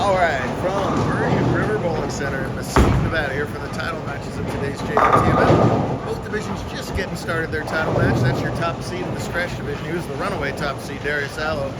All right, from Virgin River Bowling Center in Mesquite, Nevada, here for the title matches of today's JBT event. Both divisions just getting started their title match. That's your top seed in the scratch division. He was the runaway top seed, Darius Allo,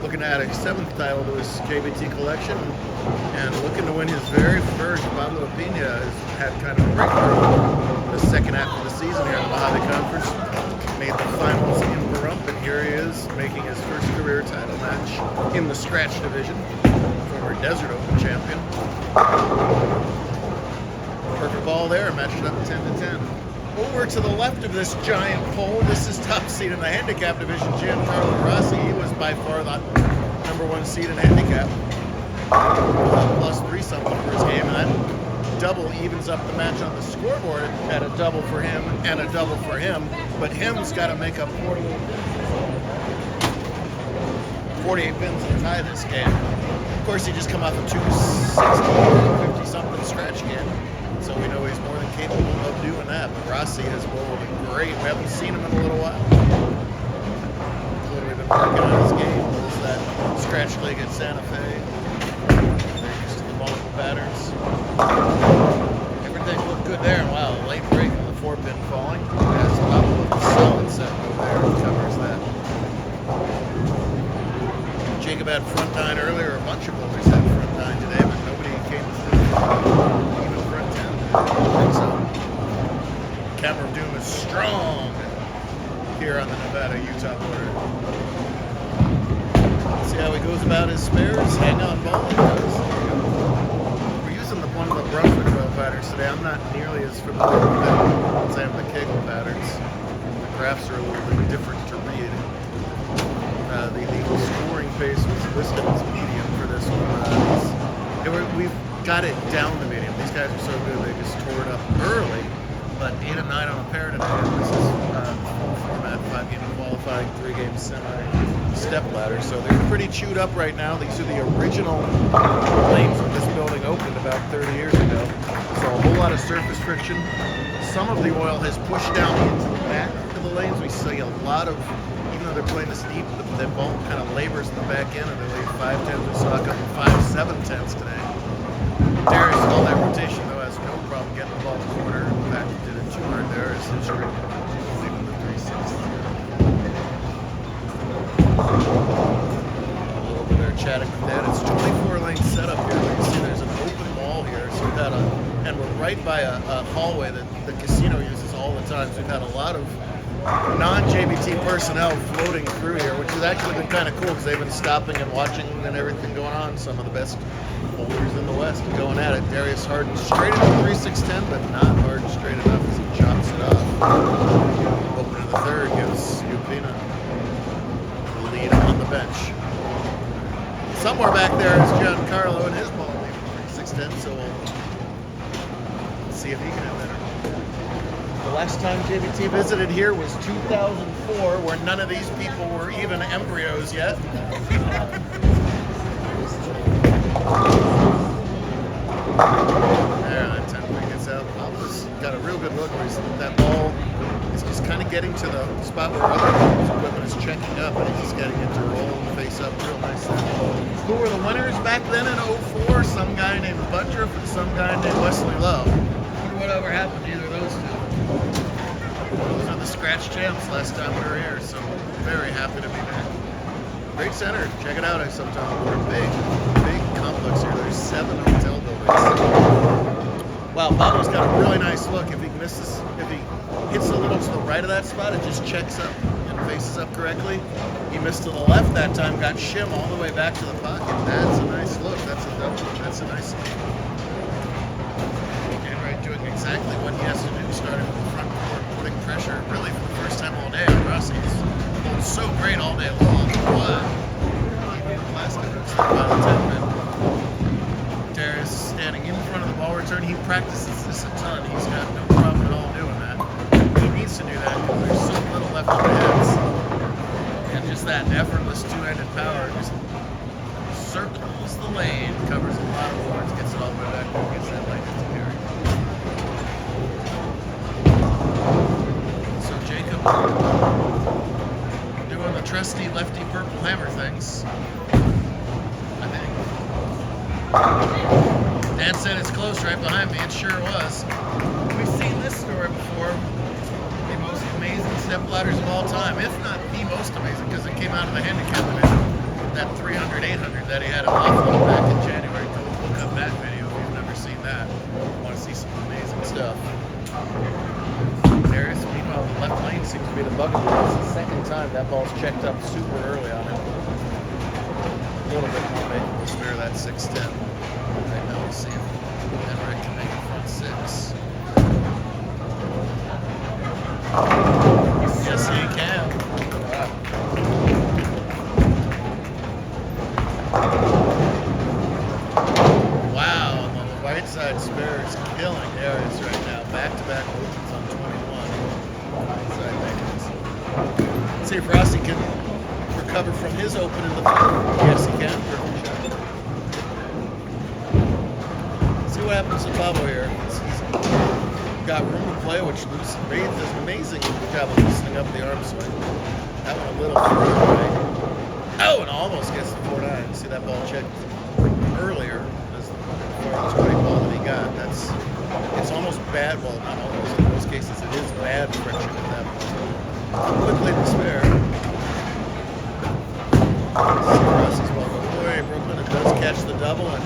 looking to add a 7th title to his JBT collection and looking to win his very first. Pablo Pena has had kind of a breakthrough the second half of the season here in the Mojave Conference. Made the finals in Pahrump, and here he is making his first career title match in the scratch division. Former Desert Open champion. Perfect ball there, matched it up 10-10. Over to the left of this giant pole, this is top seed in the handicap division, Giancarlo Rossi. He was by far the #1 seed in handicap. Plus 3 something for his game, and that double evens up the match on the scoreboard at a double for him and a double for him. But him's got to make up 48 pins to tie this game. Of course, he just come off a 260, 50-something scratch game, so we know he's more than capable of doing that. But Rossi has bowled great. We haven't seen him in a little while. Clearly been working on his game. Bowls that scratch leg at Santa Fe. They're used to the multiple patterns. Everything looked good there. Wow, a late break on the 4-pin falling. That's probably a solid set over there. Covers that. Jacob had front 9 earlier. A bunch of bowlers had front 9 today, but nobody came through even front 10. So, Camera of Doom is strong here on the Nevada-Utah border. See how he goes about his spares. Hang on bowling. One of the Brunswick oil patterns today. I'm not nearly as familiar with them as I am the Kegel patterns. The graphs are a little bit different to read. The scoring pace was listed as medium for this one. We've got it down to medium. These guys are so good, they just tore it up early. But 8 and 9 on a pair today. And this is full format, 5-game qualifying, 3-game semi-step ladder. So they're pretty chewed up right now. These are the original lanes when this building opened about 30 years ago. So a whole lot of surface friction. Some of the oil has pushed down into the back of the lanes. We see a lot of, even though they're playing this deep, the ball kind of labors in the back end, and they leave 5/10s. We saw a couple 5/7/10s today. Darius, all that rotation though, has no problem getting the ball to the corner. In fact, he did a 200 there as his streak, leaving the 360. A little bit there chatting with that. It's 24-lane setup here. You can see there's an open wall here, so we've had and we're right by a hallway that the casino uses all the time. So we've had a lot of non-JBT personnel floating through here, which has actually been kind of cool because they've been stopping and watching and everything going on. Some of the best bowlers in the West going at it. Darius Harden straight into 3-6-10, but not Harden straight enough as he chops it off. Open to the third gives Upina the lead on the bench. Somewhere back there is Giancarlo and his ball leaving 3-6-10, so we'll see if he can have better. The last time JBT visited here was 2004, where none of these people were even embryos yet. There, that 10-pin gets out. Almost got a real good look where that ball is just kind of getting to the spot where other people's equipment is checking up, and it's just getting it to roll face up real nicely. Who were the winners back then in 04? Some guy named Buttriff and some guy named Wesley Lowe. Whatever happened to either of those two. Those are the scratch champs last time we were here, so very happy to be back. Great center. Check it out. I sometime we're big complex here. There's 7 hotel buildings. Wow, Pablo's got a really nice look. If he misses, if he hits a little to the right of that spot, it just checks up and faces up correctly. He missed to the left that time, got shim all the way back to the pocket. That's a nice look. That's a nice look. Doing exactly what he has to do, starting with the front court, putting pressure really for the first time all day. Rossi's bowled so great all day long. Last time it was the final 10 minutes. Darius standing in front of the ball return. He practices this a ton. He's got no problem at all doing that. He needs to do that because there's so little left on the heads. And just that effortless two-handed power just circles the lane, covers a lot of boards, gets it all the way back, and gets that lane into carry. So Jacob doing the trusty lefty purple hammer things, I think. Dan said it's close right behind me. It sure was. We've seen this story before. The most amazing step ladders of all time, if not the most amazing, because it came out of the handicap event. That 300, 800 that he had in Buffalo back in January. Go look up that video if you've never seen that. Want to see some amazing stuff. Darius, meanwhile, the left lane seems to be the bugaboo. It's the second time that ball's checked up super early on him. A little bit more making will spare that 610. Right now we'll see if Henrik can make it front six. Yes, he can. Wow, on the right side spare is killing Darius right now. Back-to-back opens on 21. Right side makers. Let's see if Rossi can recover from his open in the third. Yes, he can. Perfect shot. See what happens to Pablo here. He's got room to play, which Reed does an amazing job of loosening up the arm swing. That one a little further away. Oh, and almost gets the 4-9. See that ball checked earlier as the farthest right ball that he got. It's almost bad. Well, not almost. In most cases, it is bad friction at that point. Quickly to spare. Rossi's ball. Boy, Brooklyn does catch the double, and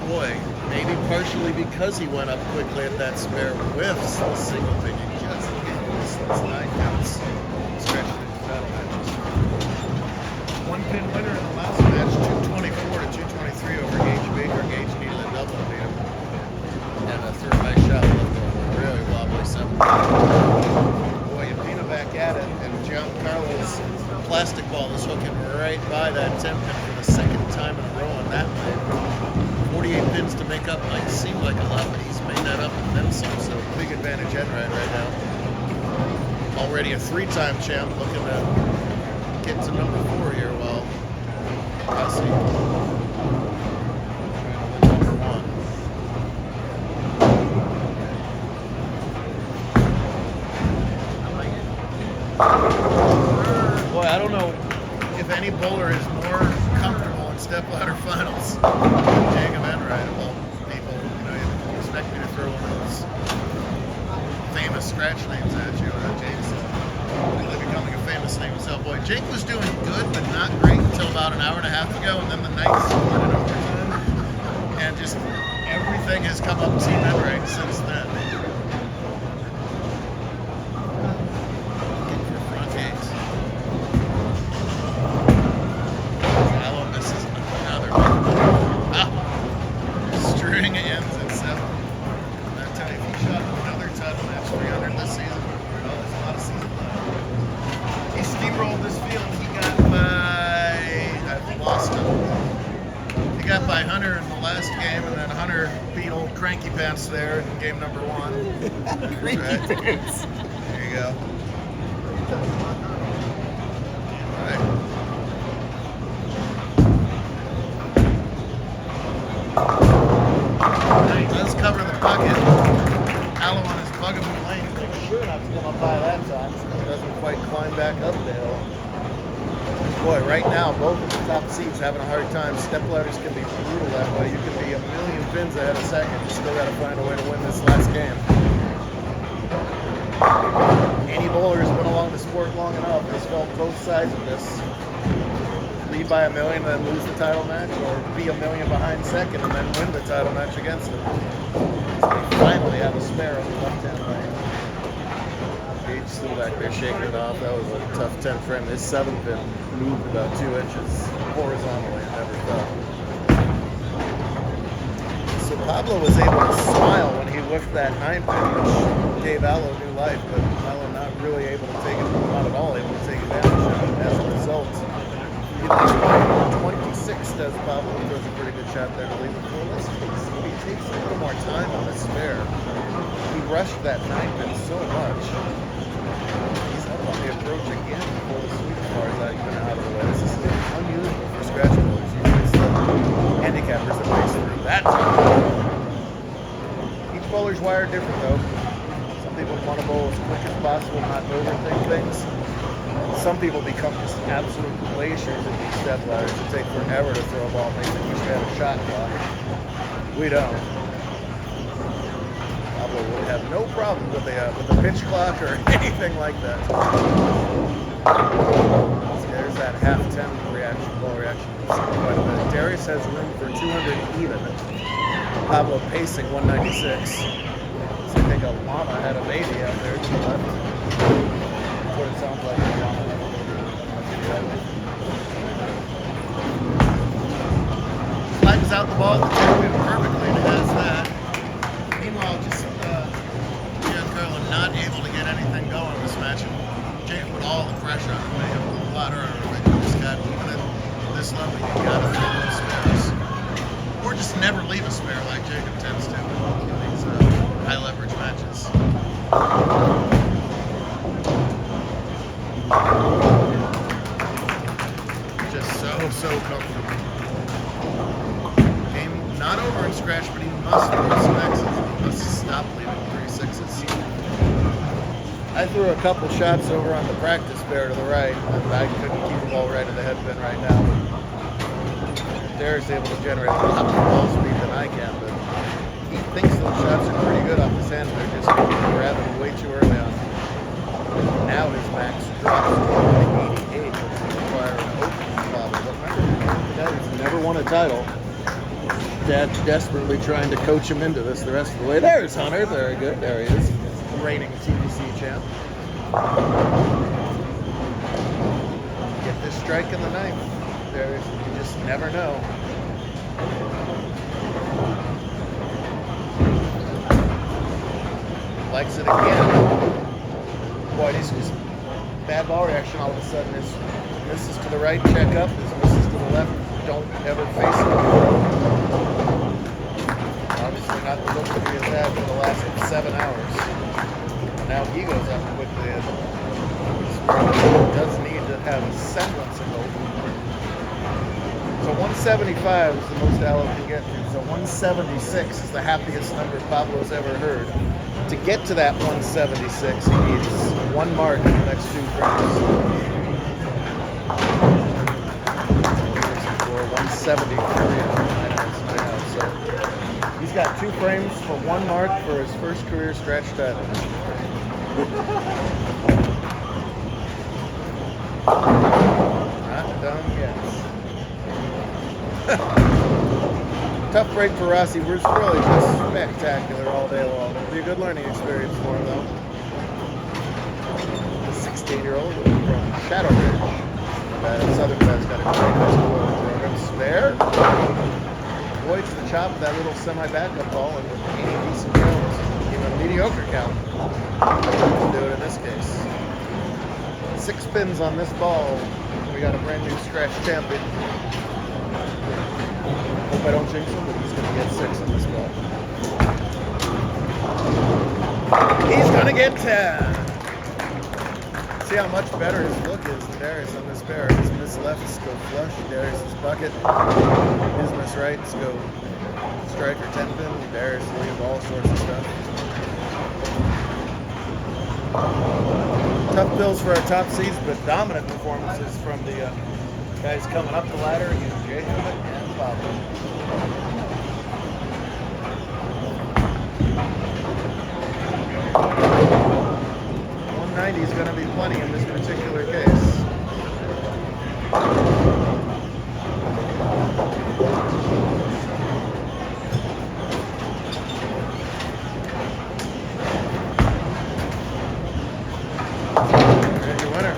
boy, maybe partially because he went up quickly at that spare, whiffs the single picking just again. 9 counts. Stretch it into title matches. One pin winner in the last match, 224 to 223 over Gage Baker. Gage needed a double to beat him. And a third nice shot left over. Really wobbly 7. Boy, Yapina back at it, and Giancarlo's plastic ball is hooking right by that 10 pin for the second time in a row on that lane. 48 pins to make up might seem like a lot, but he's made that up and then some, so big advantage Enright right now. Already a 3-time champ, looking to get to number 4 here while Rossi number 1. Boy, I don't know if any bowler is more comfortable in stepladder finals than Jacob Enright. Well, people, you expect me to throw one of those famous scratch names at you, Jake's quickly becoming a famous name himself. Boy, Jake was doing good, but not great until about an hour and a half ago, and then the Knights split it overtime, and just everything has come up Team Enright since then. By Hunter in the last game, and then Hunter beat old Cranky Pants there in game number 1. Cranky Pants. There you go. All right. He does cover the pocket. Allo on his bugaboo lane. Make sure not to come up by that time, so he doesn't quite climb back up the hill. Boy, right now, both of the top seeds having a hard time. Step ladders can be brutal that way. You can be a million pins ahead of second. You still got to find a way to win this last game. Any bowler who's been along the sport long enough has felt both sides of this. Lead by a million and then lose the title match, or be a million behind second and then win the title match against them. They finally have a spare on the left-hand lane. Gage still back there shaking it off. That was a tough 10 for him. His 7 pin moved about 2 inches horizontally and never fell. So Pablo was able to smile when he whiffed that 9 pin, which gave Allo new life, but Allo not really able to take it, not at all able to take advantage of it. As a result, he leads 26 does Pablo. He throws a pretty good shot there to lead the full list. He takes a little more time on the spare. He rushed that 9 pin so much. He's up on the approach again before the sweep bar is even out of the way. This is unusual for scratch bowlers. Usually it's the handicappers that race through that time. Each bowler's wired different though. Some people want to bowl as quick as possible, not overthink things. Some people become just absolute glaciers in these step ladders. It takes forever to throw a ball. They think you should had a shot clock. We don't. Pablo would have no problem with the pitch clock or anything like that. So there's that half 10 reaction, ball reaction. Quite a bit. Darius has room for 200 even. Pablo pacing 196. So I think a llama had a baby out there to the left. That's what it sounds like. A llama had a baby. Flags out the ball, the champion perfectly, and it has that. Meanwhile, just Giancarlo not able to get anything going in this match, and Jake put all the pressure on him, made him a lot harder. But you just got, even at this level, you gotta throw those spares. Or just never leave a spare like Jacob tends to in these high leverage matches. Just so comfortable. Not over in scratch, but he must leave some X's. He must stop leaving 3 6s. I threw a couple shots over on the practice bear to the right, and I couldn't keep the ball right in the head pin right now. Darius able to generate a lot more ball speed than I can, but he thinks those shots are pretty good off his hand. They're just grabbing way too early on. Now his max drops to 88, which will require an open bobble. But remember, he's never won a title. Dad's desperately trying to coach him into this the rest of the way. There's Hunter. Very good. There he is. Reigning TBC champ. Get this strike in the ninth. You just never know. Likes it again. Boy, this is bad ball reaction all of a sudden. His misses to the right, check up. His misses to the left, don't ever face it. Obviously not the look that he has had for the last 7 hours. And now he goes up quickly and does need to have a semblance of hope. So 175 is the most Aloe can get to. So 176 is the happiest number Pablo's ever heard. To get to that 176, he needs 1 mark in the next 2 frames. For 173 now. So he's got 2 frames for 1 mark for his first career scratch title. Not done yet. Tough break for Rossi. We're really just spectacular all day long. It'll be a good learning experience for him, though. The 16-year-old from Shadow Ridge. Southern Bad's got a great high school program. Spare. Avoids the chop of that little semi-backup ball, and with 80 decent counts, even a mediocre count, we'll do it in this case. 6 spins on this ball. We got a brand new scratch champion. Hope I don't jinx him, but he's going to get 6 on this ball. He's going to get 10. See how much better his look is than Darius on this pair. His miss lefts go flush, Darius' bucket. His miss rights go strike or 10 pin. Darius leave all sorts of stuff. Tough bills for our top seeds, but dominant performances from the guys coming up the ladder against Jacob and Pablo. 190 is going to be plenty in this particular case. There's your winner.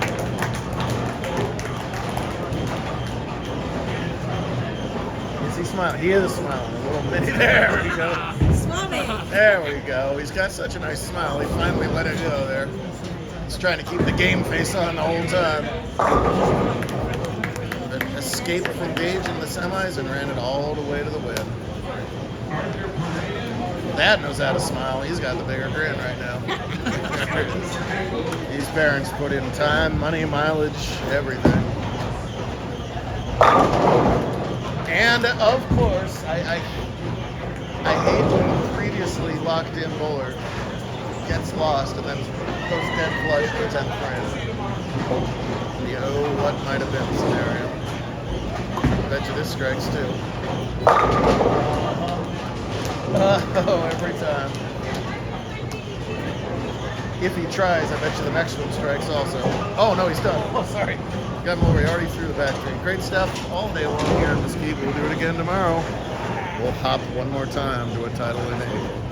Is he smiling? He is smiling. A little mini. There we go. There we go. He's got such a nice smile. He finally let it go there. He's trying to keep the game face on the whole time. But escaped from Gage in the semis and ran it all the way to the win. Dad knows how to smile. He's got the bigger grin right now. These parents put in time, money, mileage, everything. And of course, I hate when a previously locked in bowler gets lost and then goes dead flush for 10th frame. You know what might have been the scenario. I bet you this strikes too. And if he tries, I bet you the next one strikes also. Oh, no, he's done. Oh, sorry. Got him over. He already threw the back drink. Great stuff all day long here in Mesquite. We'll do it again tomorrow. We'll hop one more time to a title in 8.